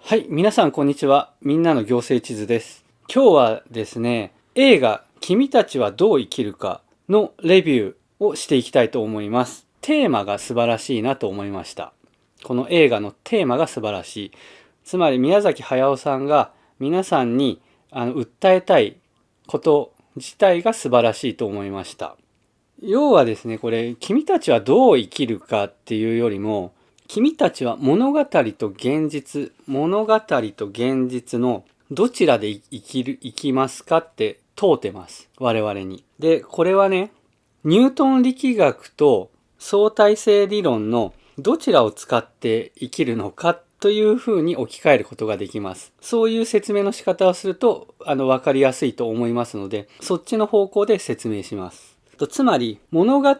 はい、皆さんこんにちは。みんなの行政地図です。今日はですね、映画君たちはどう生きるかのレビューをしていきたいと思います。テーマが素晴らしいなと思いました。この映画のテーマが素晴らしい。つまり宮崎駿さんが皆さんに訴えたいこと自体が素晴らしいと思いました。要はですね、これ君たちはどう生きるかっていうよりも、君たちは物語と現実のどちらで生きますかって問うてます。我々に。で、これはね、ニュートン力学と相対性理論のどちらを使って生きるのかというふうに置き換えることができます。そういう説明の仕方をすると、わかりやすいと思いますので、そっちの方向で説明します。つまり、物語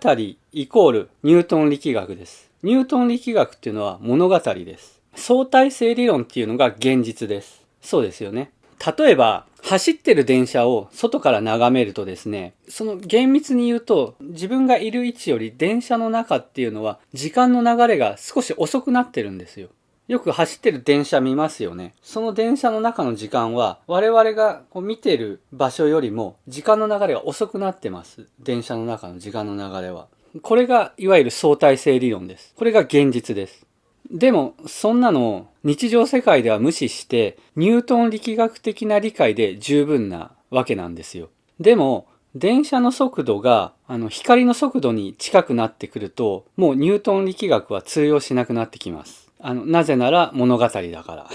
イコールニュートン力学です。ニュートン力学っていうのは物語です。相対性理論っていうのが現実です。そうですよね。例えば、走ってる電車を外から眺めるとですね、その厳密に言うと、自分がいる位置より電車の中っていうのは、時間の流れが少し遅くなってるんですよ。よく走ってる電車見ますよね。その電車の中の時間は我々が見てる場所よりも時間の流れが遅くなってます。電車の中の時間の流れは。これがいわゆる相対性理論です。これが現実です。でもそんなのを日常世界では無視してニュートン力学的な理解で十分なわけなんですよ。でも電車の速度が光の速度に近くなってくるともうニュートン力学は通用しなくなってきます。なぜなら物語だから。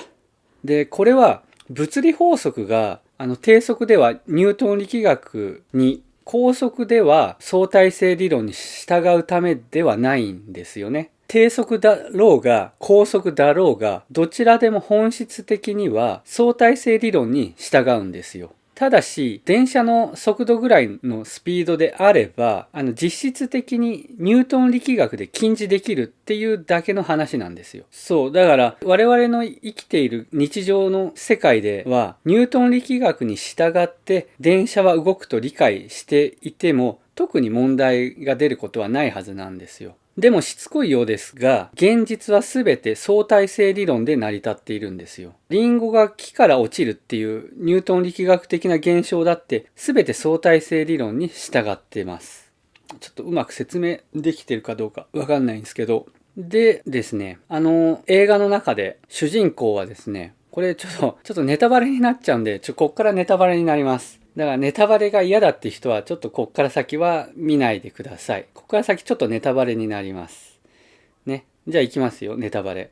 で、これは物理法則が低速ではニュートン力学に、高速では相対性理論に従うためではないんですよね。低速だろうが高速だろうがどちらでも本質的には相対性理論に従うんですよ。ただし、電車の速度ぐらいのスピードであれば、実質的にニュートン力学で禁じできるっていうだけの話なんですよ。そう。だから、我々の生きている日常の世界では、ニュートン力学に従って電車は動くと理解していても、特に問題が出ることはないはずなんですよ。でもしつこいようですが、現実はすべて相対性理論で成り立っているんですよ。リンゴが木から落ちるっていうニュートン力学的な現象だってすべて相対性理論に従っています。ちょっとうまく説明できてるかどうかわかんないんですけど。でですね、映画の中で主人公はですね、これちょっとネタバレになっちゃうんで、こっからネタバレになります。だからネタバレが嫌だって人はちょっとこっから先は見ないでください。こっから先ちょっとネタバレになります。ね。じゃあ行きますよ、ネタバレ。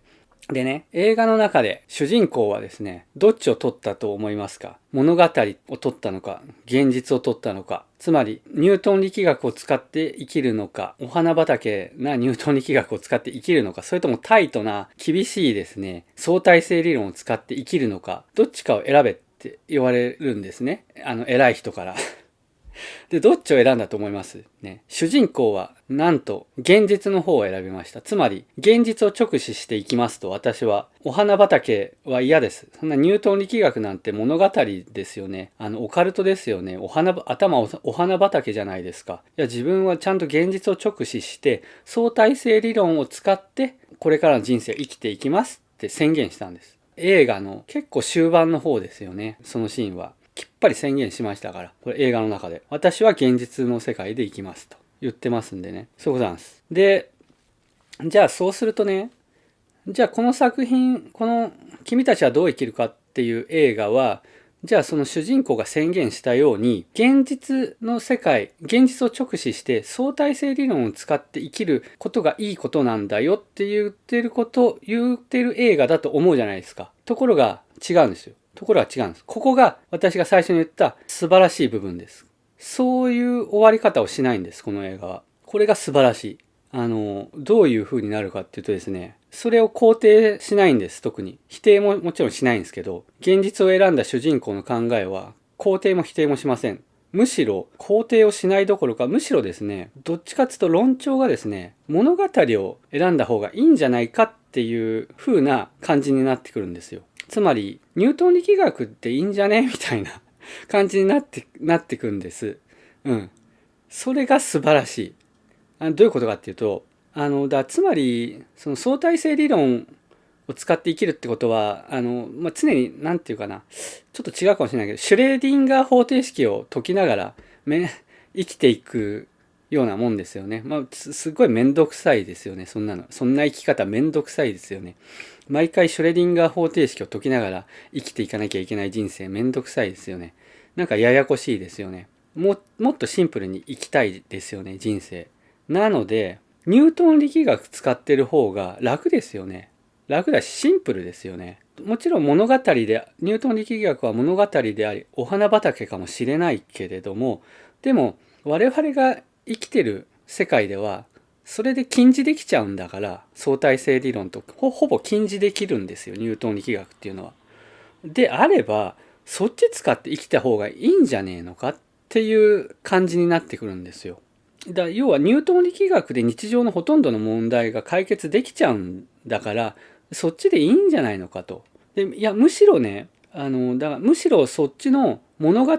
でね、映画の中で主人公はですね、どっちを取ったと思いますか？物語を取ったのか、現実を取ったのか。つまり、ニュートン力学を使って生きるのか、お花畑なニュートン力学を使って生きるのか、それともタイトな厳しいですね、相対性理論を使って生きるのか、どっちかを選べって言われるんですね。偉い人から。で、どっちを選んだと思いますね。主人公は、なんと、現実の方を選びました。つまり、現実を直視していきますと、私は、お花畑は嫌です。そんなニュートン力学なんて物語ですよね。オカルトですよね。お花畑じゃないですか。いや、自分はちゃんと現実を直視して、相対性理論を使って、これからの人生を生きていきますって宣言したんです。映画の結構終盤の方ですよね。そのシーンは。きっぱり宣言しましたから。これ映画の中で。私は現実の世界で生きますと言ってますんでね。そういうことなんです。で、じゃあそうするとね、じゃあこの作品、この君たちはどう生きるかっていう映画は、じゃあその主人公が宣言したように、現実の世界、現実を直視して相対性理論を使って生きることがいいことなんだよって言ってる映画だと思うじゃないですか。ところが違うんですよ。ところが違うんです。ここが私が最初に言った素晴らしい部分です。そういう終わり方をしないんです、この映画は。これが素晴らしい。どういう風になるかっていうとですね、それを肯定しないんです、特に。否定ももちろんしないんですけど、現実を選んだ主人公の考えは、肯定も否定もしません。むしろ、肯定をしないどころか、むしろですね、どっちかっていうと論調がですね、物語を選んだ方がいいんじゃないかっていう風な感じになってくるんですよ。つまり、ニュートン力学っていいんじゃねみたいな感じになってくるんです。うん。それが素晴らしい。どういうことかっていうと、つまり、その相対性理論をを使って生きるってことは、常に、なんていうかな、ちょっと違うかもしれないけど、シュレーディンガー方程式を解きながら、生きていくようなもんですよね。すごいめんどくさいですよね、そんなの。そんな生き方めんどくさいですよね。毎回シュレディンガー方程式を解きながら生きていかなきゃいけない人生めんどくさいですよね。なんかややこしいですよね。もっとシンプルに生きたいですよね、人生。なので、ニュートン力学使ってる方が楽ですよね。楽だしシンプルですよね。もちろん物語で、ニュートン力学は物語であり、お花畑かもしれないけれども、でも我々が生きてる世界では、それで近似できちゃうんだから、相対性理論とほぼ近似できるんですよ、ニュートン力学っていうのは。であれば、そっち使って生きた方がいいんじゃねえのかっていう感じになってくるんですよ。要はニュートン力学で日常のほとんどの問題が解決できちゃうんだから、そっちでいいんじゃないのかと。で、いや、むしろね、だからむしろそっちの物語、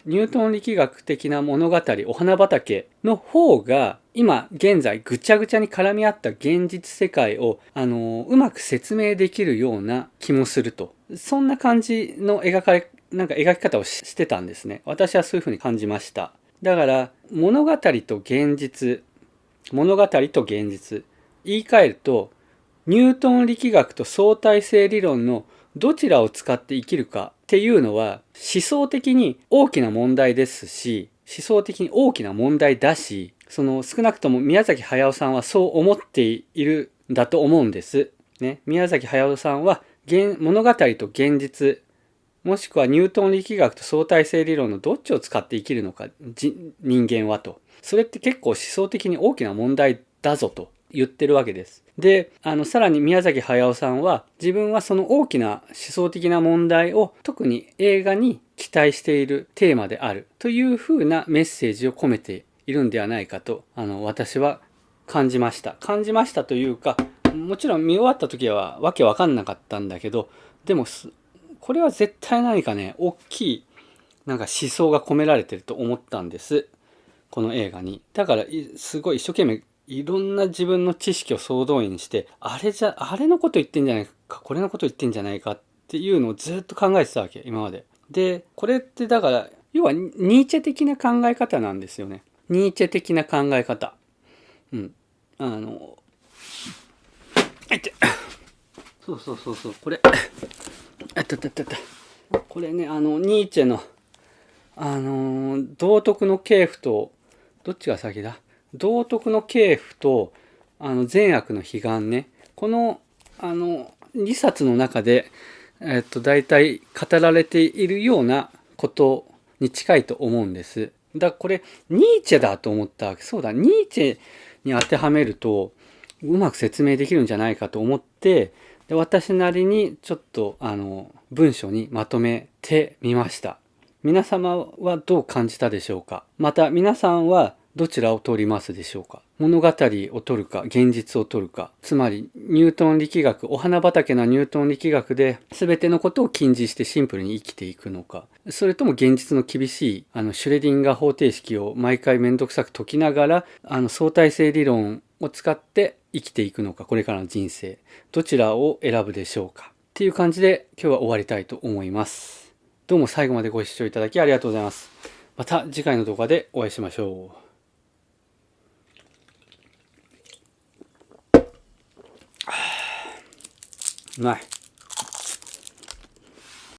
ニュートン力学的な物語、お花畑の方が、今現在ぐちゃぐちゃに絡み合った現実世界を、うまく説明できるような気もすると。そんな感じの描き方をしてたんですね。私はそういうふうに感じました。だから物語と現実、言い換えると、ニュートン力学と相対性理論のどちらを使って生きるかっていうのは思想的に大きな問題ですし、思想的に大きな問題だし、少なくとも宮崎駿さんはそう思っているんだと思うんです。ね、宮崎駿さんは物語と現実、もしくはニュートン力学と相対性理論のどっちを使って生きるのか、人間はと。それって結構思想的に大きな問題だぞと言ってるわけです。で、さらに宮崎駿さんは自分はその大きな思想的な問題を特に映画に期待しているテーマであるというふうなメッセージを込めているんではないかと、私は感じました。感じましたというか、もちろん見終わった時はわけわかんなかったんだけど、でもこれは絶対何かね、大きいなんか思想が込められてると思ったんです。この映画に。だからすごい一生懸命いろんな自分の知識を総動員して、あれのこと言ってんじゃないか、これのこと言ってんじゃないかっていうのをずっと考えてたわけ、今まで。で、これってだから、要はニーチェ的な考え方なんですよね。ニーチェ的な考え方。うん。そう、これ。これね、ニーチェの、道徳の系譜と、どっちが先だ？道徳の系譜と、善悪の彼岸ね。この、2冊の中で、大体語られているようなことに近いと思うんです。だからこれ、ニーチェだと思ったわけ。そうだ、ニーチェに当てはめると、うまく説明できるんじゃないかと思って、で私なりにちょっと文章にまとめてみました。皆様はどう感じたでしょうか？また皆さんはどちらを取りますでしょうか？物語を取るか現実を取るか、つまりニュートン力学、お花畑なニュートン力学で全てのことを禁じしてシンプルに生きていくのか、それとも現実の厳しいシュレディンガー方程式を毎回めんどくさく解きながら相対性理論を使って生きていくのか、これからの人生どちらを選ぶでしょうかっていう感じで今日は終わりたいと思います。どうも最後までご視聴いただきありがとうございます。また次回の動画でお会いしましょう。うまい。